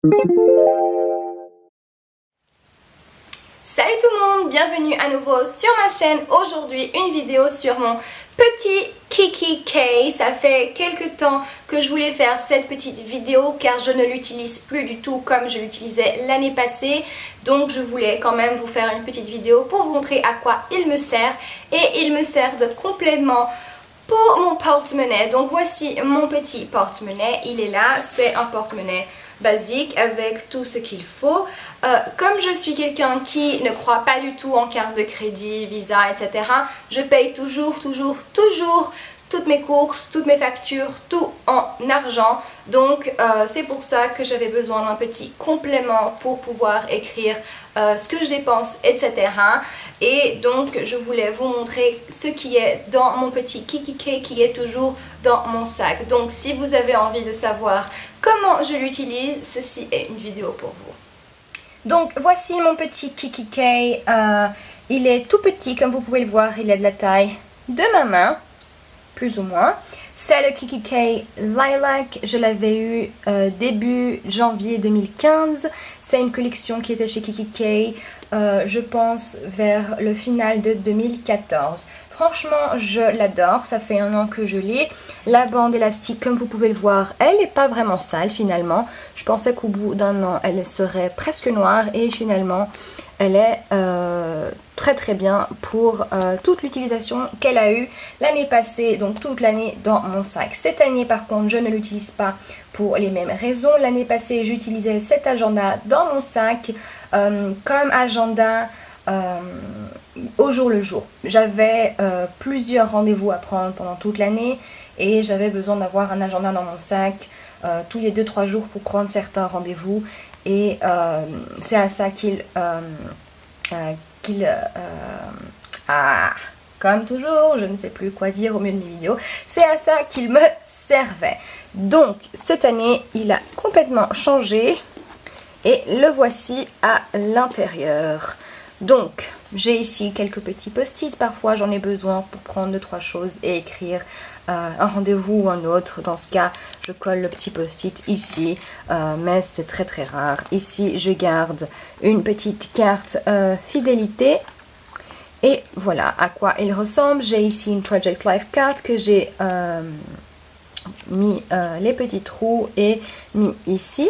Salut tout le monde, bienvenue à nouveau sur ma chaîne. Aujourd'hui une vidéo sur mon petit Kiki K. Ça fait quelques temps que je voulais faire cette petite vidéo car je ne l'utilise plus du tout comme je l'utilisais l'année passée. Donc je voulais quand même vous faire une petite vidéo pour vous montrer à quoi il me sert. Et il me sert de complément pour mon porte-monnaie. Donc voici mon petit porte-monnaie, il est là, c'est un porte-monnaie basique avec tout ce qu'il faut. Comme je suis quelqu'un qui ne croit pas du tout en carte de crédit, Visa, etc. Je paye toujours toutes mes courses, toutes mes factures, tout en argent. Donc c'est pour ça que j'avais besoin d'un petit complément pour pouvoir écrire ce que je dépense, etc. Et donc je voulais vous montrer ce qui est dans mon petit Kiki K qui est toujours dans mon sac. Donc si vous avez envie de savoir comment je l'utilise, ceci est une vidéo pour vous. Donc voici mon petit Kiki K. Il est tout petit comme vous pouvez le voir, il est de la taille de ma main, plus ou moins. C'est le Kiki K Lilac, je l'avais eu début janvier 2015. C'est une collection qui était chez Kiki K, je pense vers le final de 2014. Franchement, je l'adore, ça fait 1 an que je l'ai. La bande élastique, comme vous pouvez le voir, elle n'est pas vraiment sale finalement. Je pensais qu'au bout d'1 an, elle serait presque noire et finalement, elle est très très bien pour toute l'utilisation qu'elle a eue l'année passée, donc toute l'année dans mon sac. Cette année par contre, je ne l'utilise pas pour les mêmes raisons. L'année passée, j'utilisais cet agenda dans mon sac comme agenda au jour le jour. J'avais plusieurs rendez-vous à prendre pendant toute l'année et j'avais besoin d'avoir un agenda dans mon sac tous les 2-3 jours pour prendre certains rendez-vous et c'est à ça comme toujours, je ne sais plus quoi dire au milieu de mes vidéos, c'est à ça qu'il me servait. Donc cette année, il a complètement changé et le voici à l'intérieur. Donc j'ai ici quelques petits post-it, parfois j'en ai besoin pour prendre 2-3 choses et écrire un rendez-vous ou un autre. Dans ce cas, je colle le petit post-it ici, mais c'est très très rare. Ici, je garde une petite carte fidélité. Et voilà à quoi il ressemble. J'ai ici une Project Life card que j'ai mis les petits trous et mis ici.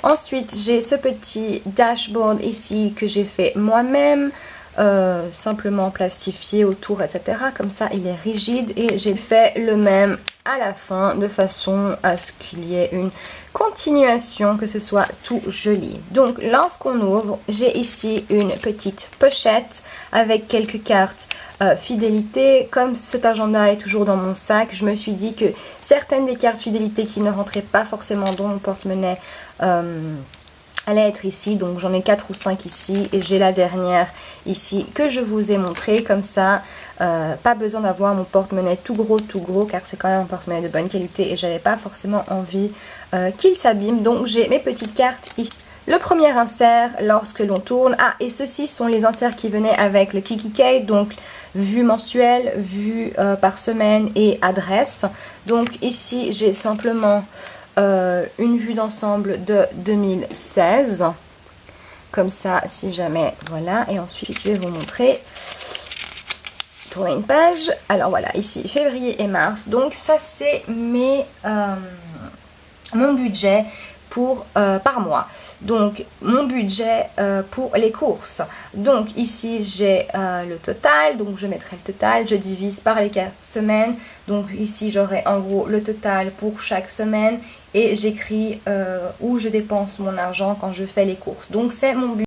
Ensuite, j'ai ce petit dashboard ici que j'ai fait moi-même, simplement plastifié autour, etc. Comme ça, il est rigide et j'ai fait le même à la fin de façon à ce qu'il y ait une continuation, que ce soit tout joli. Donc, lorsqu'on ouvre, j'ai ici une petite pochette avec quelques cartes fidélité. Comme cet agenda est toujours dans mon sac, je me suis dit que certaines des cartes fidélité qui ne rentraient pas forcément dans mon porte-monnaie allait être ici, donc j'en ai 4 ou 5 ici et j'ai la dernière ici que je vous ai montré. Comme ça, pas besoin d'avoir mon porte-monnaie tout gros car c'est quand même un porte-monnaie de bonne qualité et j'avais pas forcément envie qu'il s'abîme. Donc j'ai mes petites cartes ici. Le premier insert lorsque l'on tourne, et ceux-ci sont les inserts qui venaient avec le Kiki K, donc vue mensuelle, vue par semaine et adresse. Donc ici j'ai simplement une vue d'ensemble de 2016, comme ça si jamais, voilà. Et ensuite je vais vous montrer, tourner une page. Alors voilà, ici février et mars, donc ça c'est mon budget pour par mois. Donc mon budget pour les courses. Donc ici j'ai le total, donc je mettrai le total, je divise par les 4 semaines. Donc ici j'aurai en gros le total pour chaque semaine et j'écris où je dépense mon argent quand je fais les courses. Donc c'est mon budget.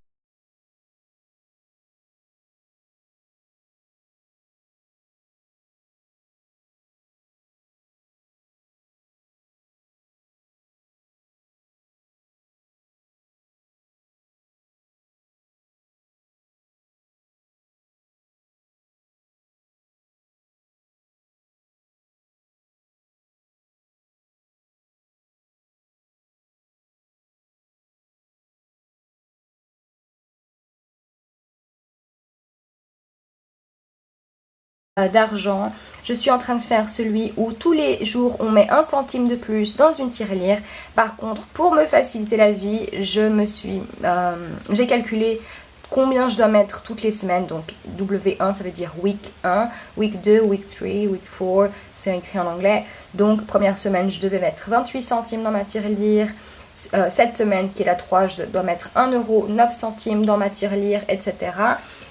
D'argent Je suis en train de faire celui où tous les jours on met 1 centime de plus dans une tirelire. Par contre, pour me faciliter la vie, j'ai calculé combien je dois mettre toutes les semaines. Donc W1 ça veut dire week 1, week 2, week 3, week 4, c'est écrit en anglais. Donc première semaine je devais mettre 28 centimes dans ma tirelire. Cette semaine qui est la 3, je dois mettre 1,09 € dans ma tirelire, etc.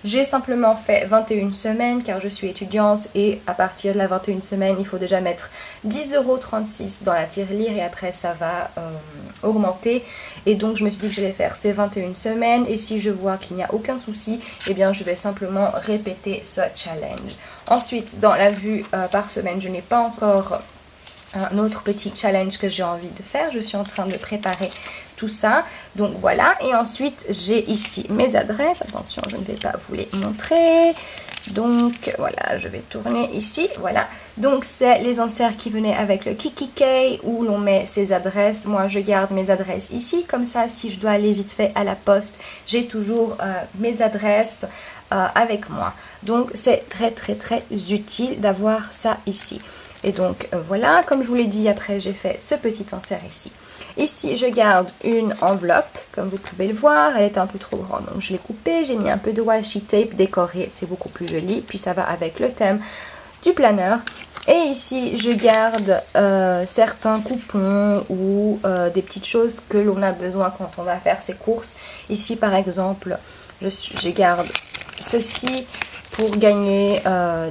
J'ai simplement fait 21 semaines car je suis étudiante et à partir de la 21 semaine, il faut déjà mettre 10,36 € dans la tirelire et après ça va augmenter. Et donc je me suis dit que j'allais faire ces 21 semaines et si je vois qu'il n'y a aucun souci, eh bien je vais simplement répéter ce challenge. Ensuite, dans la vue par semaine, je n'ai pas encore un autre petit challenge que j'ai envie de faire. Je suis en train de préparer tout ça. Donc voilà. Et ensuite, j'ai ici mes adresses. Attention, je ne vais pas vous les montrer. Donc voilà, je vais tourner ici. Voilà. Donc c'est les inserts qui venaient avec le KikkiK où l'on met ses adresses. Moi, je garde mes adresses ici. Comme ça, si je dois aller vite fait à la poste, j'ai toujours mes adresses avec moi. Donc c'est très utile d'avoir ça ici. Et donc voilà, comme je vous l'ai dit, après j'ai fait ce petit insert ici. Ici je garde une enveloppe, comme vous pouvez le voir, elle est un peu trop grande, donc je l'ai coupée, j'ai mis un peu de washi tape décoré, c'est beaucoup plus joli, puis ça va avec le thème du planeur. Et ici je garde certains coupons ou des petites choses que l'on a besoin quand on va faire ses courses. Ici par exemple, je garde ceci pour gagner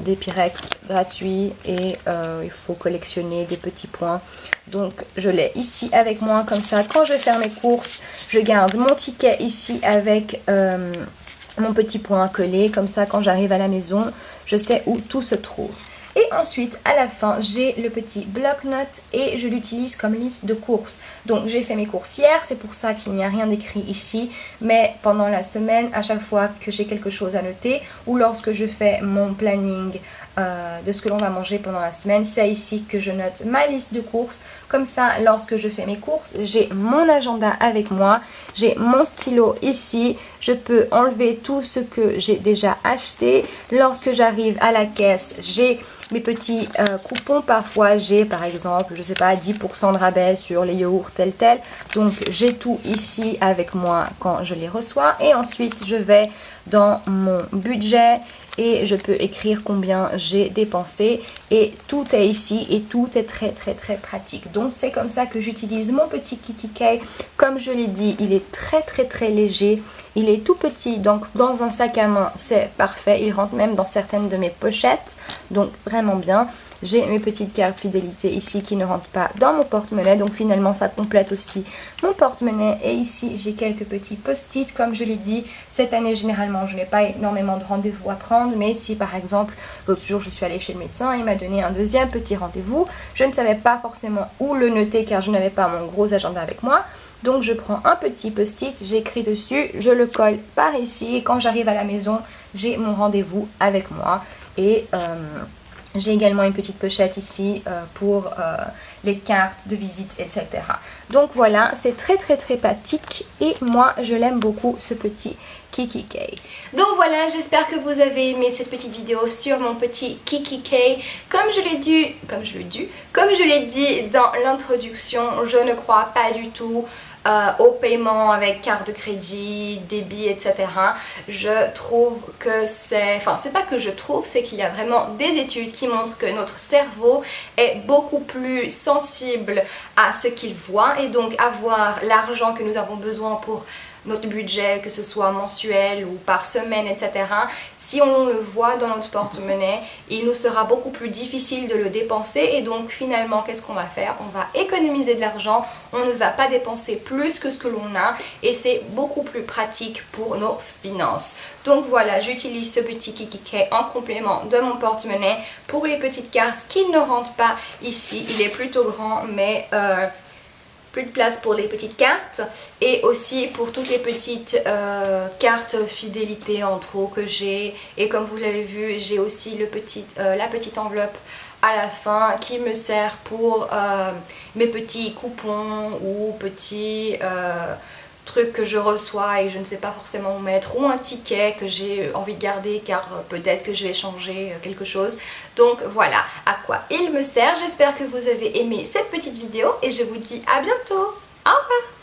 des Pyrex gratuits et il faut collectionner des petits points. Donc je l'ai ici avec moi, comme ça quand je vais faire mes courses, je garde mon ticket ici avec mon petit point collé. Comme ça quand j'arrive à la maison, je sais où tout se trouve. Et ensuite, à la fin, j'ai le petit bloc-notes et je l'utilise comme liste de courses. Donc, j'ai fait mes courses hier, c'est pour ça qu'il n'y a rien d'écrit ici. Mais pendant la semaine, à chaque fois que j'ai quelque chose à noter ou lorsque je fais mon planning de ce que l'on va manger pendant la semaine, c'est ici que je note ma liste de courses. Comme ça, lorsque je fais mes courses, j'ai mon agenda avec moi, j'ai mon stylo ici, je peux enlever tout ce que j'ai déjà acheté. Lorsque j'arrive à la caisse, j'ai mes petits coupons. Parfois j'ai par exemple, je sais pas, 10% de rabais sur les yaourts tel. Donc j'ai tout ici avec moi quand je les reçois. Et ensuite je vais dans mon budget et je peux écrire combien j'ai dépensé et tout est ici et tout est très pratique. Donc c'est comme ça que j'utilise mon petit KikkiK. Comme je l'ai dit, il est très léger, il est tout petit, donc dans un sac à main c'est parfait, il rentre même dans certaines de mes pochettes, donc vraiment bien. J'ai mes petites cartes fidélité ici qui ne rentrent pas dans mon porte-monnaie, donc finalement ça complète aussi mon porte-monnaie. Et ici j'ai quelques petits post-it. Comme je l'ai dit, cette année généralement je n'ai pas énormément de rendez-vous à prendre, mais si par exemple l'autre jour je suis allée chez le médecin, il m'a donné un deuxième petit rendez-vous, je ne savais pas forcément où le noter car je n'avais pas mon gros agenda avec moi. Donc je prends un petit post-it, j'écris dessus, je le colle par ici et quand j'arrive à la maison, j'ai mon rendez-vous avec moi. Et j'ai également une petite pochette ici pour les cartes de visite, etc. Donc voilà, c'est très pratique et moi je l'aime beaucoup ce petit KikkiK. Donc voilà, j'espère que vous avez aimé cette petite vidéo sur mon petit KikkiK. Comme je l'ai dit dans l'introduction, je ne crois pas du tout au paiement avec carte de crédit, débit, etc. Je trouve que c'est pas que je trouve, c'est qu'il y a vraiment des études qui montrent que notre cerveau est beaucoup plus sensible à ce qu'il voit et donc avoir l'argent que nous avons besoin pour notre budget, que ce soit mensuel ou par semaine, etc. Si on le voit dans notre porte-monnaie, il nous sera beaucoup plus difficile de le dépenser et donc finalement qu'est-ce qu'on va faire? On va économiser de l'argent, on ne va pas dépenser plus que ce que l'on a et c'est beaucoup plus pratique pour nos finances. Donc voilà, j'utilise ce petit KikkiK en complément de mon porte-monnaie pour les petites cartes qui ne rentrent pas ici. Il est plutôt grand mais plus de place pour les petites cartes et aussi pour toutes les petites cartes fidélité en trop que j'ai. Et comme vous l'avez vu, j'ai aussi la petite enveloppe à la fin qui me sert pour mes petits coupons ou petits truc que je reçois et je ne sais pas forcément où mettre, ou un ticket que j'ai envie de garder car peut-être que je vais changer quelque chose. Donc voilà à quoi il me sert. J'espère que vous avez aimé cette petite vidéo et je vous dis à bientôt. Au revoir.